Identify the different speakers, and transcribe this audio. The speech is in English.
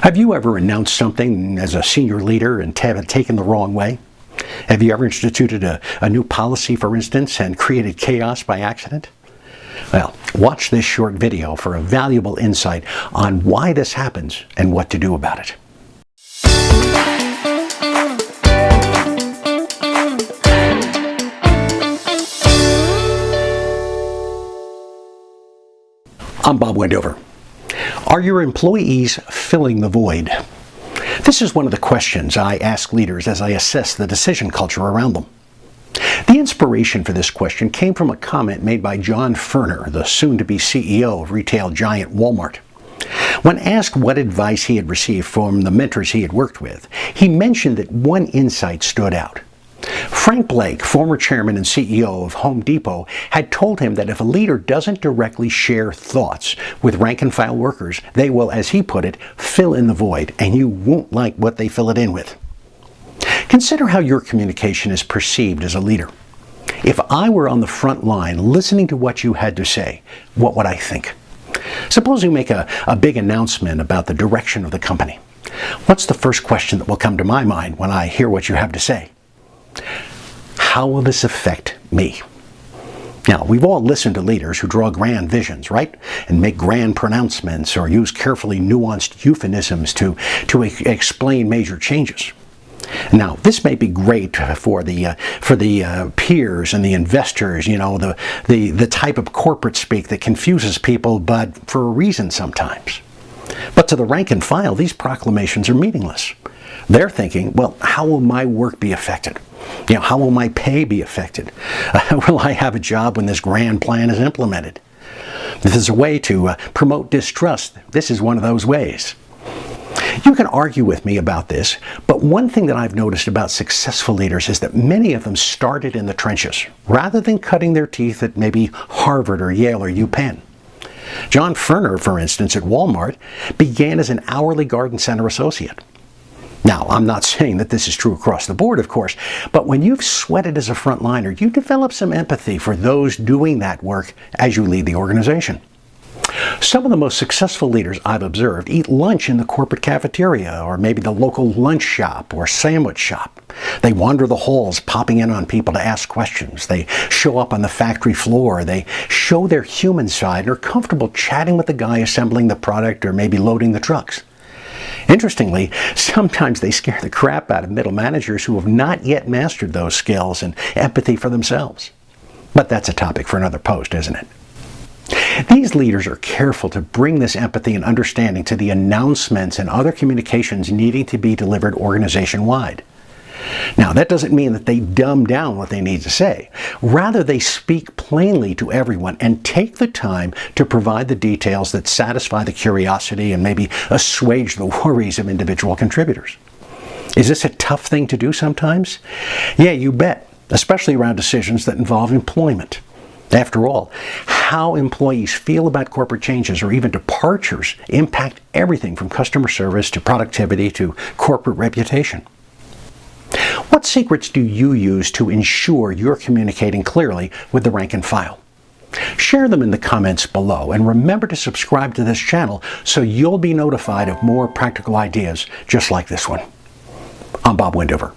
Speaker 1: Have you ever announced something as a senior leader and have it taken the wrong way? Have you ever instituted a new policy, for instance, and created chaos by accident? Well, watch this short video for a valuable insight on why this happens and what to do about it. I'm Bob Wendover. Are your employees filling the void? This is one of the questions I ask leaders as I assess the decision culture around them. The inspiration for this question came from a comment made by John Furner, the soon-to-be CEO of retail giant Walmart. When asked what advice he had received from the mentors he had worked with, he mentioned that one insight stood out. Frank Blake, former chairman and CEO of Home Depot, had told him that if a leader doesn't directly share thoughts with rank-and-file workers, they will, as he put it, fill in the void, and you won't like what they fill it in with. Consider how your communication is perceived as a leader. If I were on the front line listening to what you had to say, what would I think? Suppose you make a big announcement about the direction of the company. What's the first question that will come to my mind when I hear what you have to say? How will this affect me? Now, we've all listened to leaders who draw grand visions, right? And make grand pronouncements or use carefully nuanced euphemisms to explain major changes. Now, this may be great for the peers and the investors, the type of corporate speak that confuses people, but for a reason sometimes. But to the rank and file, these proclamations are meaningless. They're thinking, well, how will my work be affected? How will my pay be affected? Will I have a job when this grand plan is implemented? If there's a way to promote distrust, this is one of those ways. You can argue with me about this, but one thing that I've noticed about successful leaders is that many of them started in the trenches, rather than cutting their teeth at maybe Harvard or Yale or UPenn. John Furner, for instance, at Walmart, began as an hourly garden center associate. Now, I'm not saying that this is true across the board, of course, but when you've sweated as a frontliner, you develop some empathy for those doing that work as you lead the organization. Some of the most successful leaders I've observed eat lunch in the corporate cafeteria or maybe the local lunch shop or sandwich shop. They wander the halls, popping in on people to ask questions. They show up on the factory floor. They show their human side and are comfortable chatting with the guy assembling the product or maybe loading the trucks. Interestingly, sometimes they scare the crap out of middle managers who have not yet mastered those skills and empathy for themselves. But that's a topic for another post, isn't it? These leaders are careful to bring this empathy and understanding to the announcements and other communications needing to be delivered organization-wide. Now, that doesn't mean that they dumb down what they need to say. Rather, they speak plainly to everyone and take the time to provide the details that satisfy the curiosity and maybe assuage the worries of individual contributors. Is this a tough thing to do sometimes? Yeah, you bet, especially around decisions that involve employment. After all, how employees feel about corporate changes or even departures impact everything from customer service to productivity to corporate reputation. What secrets do you use to ensure you're communicating clearly with the rank and file? Share them in the comments below, and remember to subscribe to this channel so you'll be notified of more practical ideas just like this one. I'm Bob Wendover.